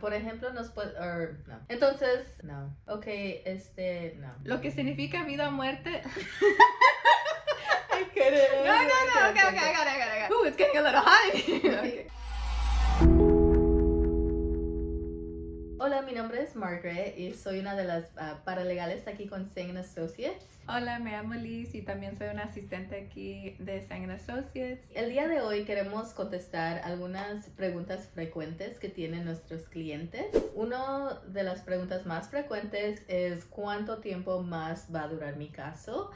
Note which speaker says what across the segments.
Speaker 1: Por ejemplo, no. Entonces, no. Ok, no.
Speaker 2: Lo que significa vida o muerte.
Speaker 1: I couldn't.
Speaker 2: No, okay, I got it. Ooh, it's getting a little hot in here. Okay.
Speaker 1: Hola, mi nombre es Margaret y soy una de las paralegales aquí con Sang Associates.
Speaker 2: Hola, me llamo Liz y también soy una asistente aquí de Sang Associates.
Speaker 1: El día de hoy queremos contestar algunas preguntas frecuentes que tienen nuestros clientes. Una de las preguntas más frecuentes es ¿cuánto tiempo más va a durar mi caso?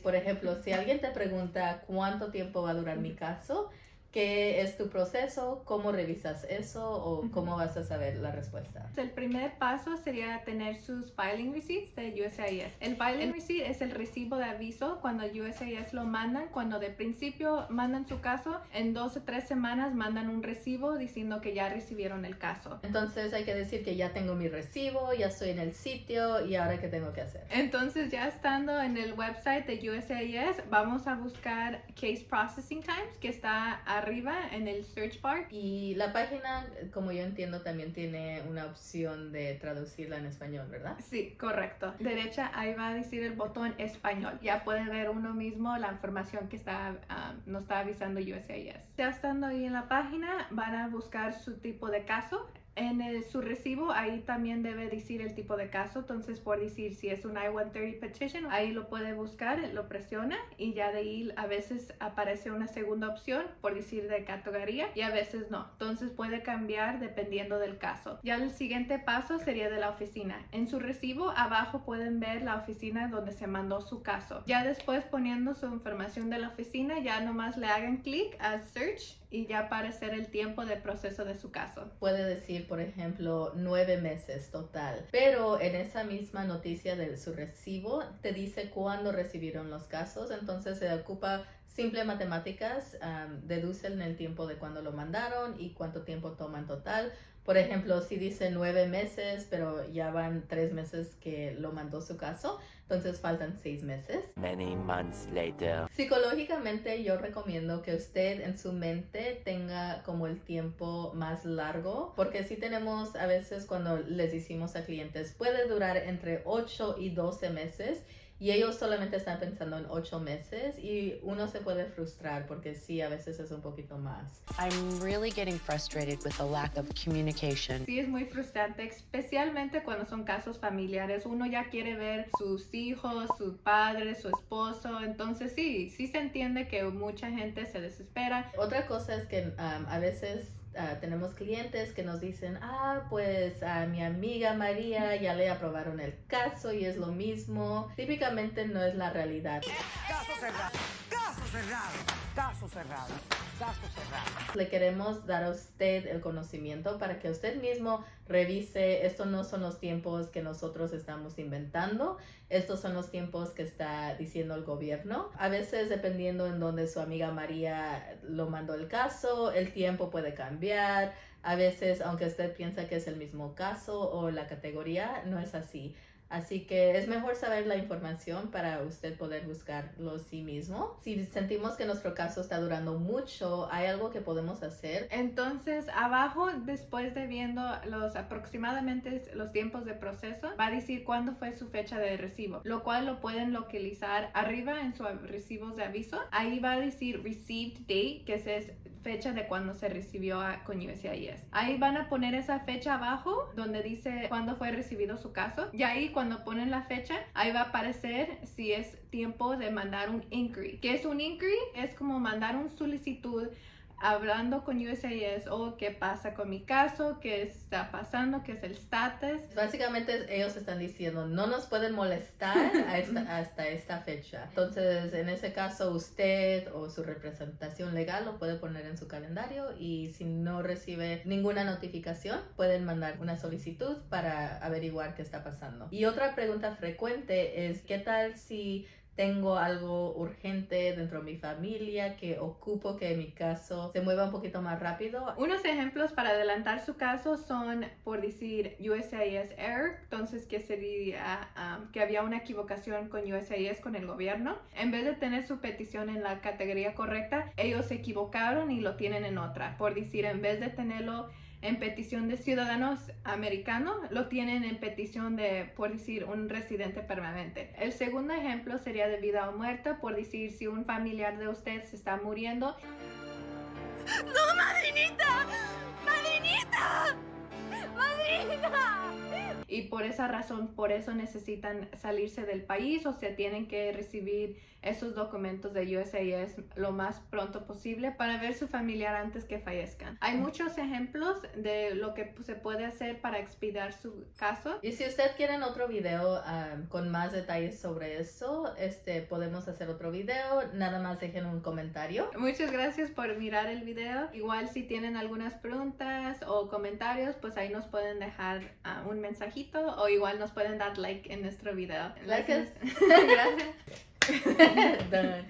Speaker 1: Por ejemplo, si alguien te pregunta ¿cuánto tiempo va a durar mi caso? ¿Qué es tu proceso? ¿Cómo revisas eso? ¿O cómo vas a saber la respuesta?
Speaker 2: El primer paso sería tener sus filing receipts de USCIS. El filing receipt es el recibo de aviso cuando USCIS lo mandan. Cuando de principio mandan su caso, en 2 o 3 semanas mandan un recibo diciendo que ya recibieron el caso.
Speaker 1: Entonces hay que decir que ya tengo mi recibo, ya estoy en el sitio y ahora ¿qué tengo que hacer?
Speaker 2: Entonces ya estando en el website de USCIS, vamos a buscar Case Processing Times, que está arriba en el search bar.
Speaker 1: Y la página, como yo entiendo, también tiene una opción de traducirla en español, ¿verdad?
Speaker 2: Sí, correcto. Derecha, ahí va a decir el botón español. Ya puede ver uno mismo la información que nos está avisando USCIS. Ya estando ahí en la página, van a buscar su tipo de caso. En su recibo, ahí también debe decir el tipo de caso. Entonces, por decir, si es un I-130 petition, ahí lo puede buscar, lo presiona y ya de ahí a veces aparece una segunda opción, por decir de categoría, y a veces no. Entonces, puede cambiar dependiendo del caso. Ya el siguiente paso sería de la oficina. En su recibo, abajo pueden ver la oficina donde se mandó su caso. Ya después, poniendo su información de la oficina, ya nomás le hagan clic a Search y ya aparecer el tiempo de proceso de su caso.
Speaker 1: Puede decir, por ejemplo, 9 meses total, pero en esa misma noticia de su recibo te dice cuándo recibieron los casos, entonces se ocupa simple matemáticas, deducen el tiempo de cuando lo mandaron y cuánto tiempo toma en total. Por ejemplo, si dice 9 meses, pero ya van 3 meses que lo mandó su caso, entonces faltan 6 meses.
Speaker 3: Many months later.
Speaker 1: Psicológicamente yo recomiendo que usted en su mente tenga como el tiempo más largo, porque si tenemos a veces cuando les decimos a clientes puede durar entre 8 y 12 meses y ellos solamente están pensando en 8 meses y uno se puede frustrar porque sí, a veces es un poquito más.
Speaker 4: I'm really getting frustrated with the lack of communication.
Speaker 2: Sí, es muy frustrante, especialmente cuando son casos familiares. Uno ya quiere ver sus hijos, su padre, su esposo. Entonces sí se entiende que mucha gente se desespera.
Speaker 1: Otra cosa es que a veces tenemos clientes que nos dicen, pues a mi amiga María ya le aprobaron el caso y es lo mismo. Típicamente no es la realidad.
Speaker 5: Caso cerrado, caso cerrado, caso cerrado, caso cerrado.
Speaker 1: Le queremos dar a usted el conocimiento para que usted mismo revise. Estos no son los tiempos que nosotros estamos inventando. Estos son los tiempos que está diciendo el gobierno. A veces, dependiendo en donde su amiga María lo mandó el caso, el tiempo puede cambiar. A veces, aunque usted piensa que es el mismo caso o la categoría, no es así. Así que es mejor saber la información para usted poder buscarlo sí mismo. Si sentimos que nuestro caso está durando mucho, ¿hay algo que podemos hacer?
Speaker 2: Entonces, abajo, después de viendo aproximadamente los tiempos de proceso, va a decir cuándo fue su fecha de recibo, lo cual lo pueden localizar arriba en sus recibos de aviso. Ahí va a decir Received Date, que es fecha de cuando se recibió con USCIS. Ahí van a poner esa fecha abajo donde dice cuándo fue recibido su caso. Y ahí cuando ponen la fecha, ahí va a aparecer si es tiempo de mandar un inquiry. ¿Qué es un inquiry? Es como mandar una solicitud hablando con USCIS o qué pasa con mi caso, qué está pasando, qué es el status.
Speaker 1: Básicamente ellos están diciendo no nos pueden molestar hasta esta fecha. Entonces en ese caso usted o su representación legal lo puede poner en su calendario y si no recibe ninguna notificación pueden mandar una solicitud para averiguar qué está pasando. Y otra pregunta frecuente es ¿qué tal si tengo algo urgente dentro de mi familia que ocupo que mi caso se mueva un poquito más rápido.
Speaker 2: Unos ejemplos para adelantar su caso son, por decir, USCIS Error, entonces que sería que había una equivocación con USCIS, con el gobierno. En vez de tener su petición en la categoría correcta, ellos se equivocaron y lo tienen en otra. Por decir, en vez de tenerlo en petición de ciudadanos americanos, lo tienen en petición de, por decir, un residente permanente. El segundo ejemplo sería de vida o muerte, por decir, si un familiar de usted se está muriendo.
Speaker 6: ¡No, madrinita! ¡Madrinita! ¡Madrina!
Speaker 2: Y por esa razón, por eso necesitan salirse del país o se tienen que recibir esos documentos de USCIS lo más pronto posible para ver su familiar antes que fallezcan. Hay muchos ejemplos de lo que se puede hacer para expeditar su caso.
Speaker 1: Y si usted quiere otro video con más detalles sobre eso, podemos hacer otro video. Nada más dejen un comentario.
Speaker 2: Muchas gracias por mirar el video. Igual si tienen algunas preguntas o comentarios, pues ahí nos pueden dejar un mensajito o igual nos pueden dar like en nuestro video.
Speaker 1: Gracias.
Speaker 2: Gracias.
Speaker 1: Done.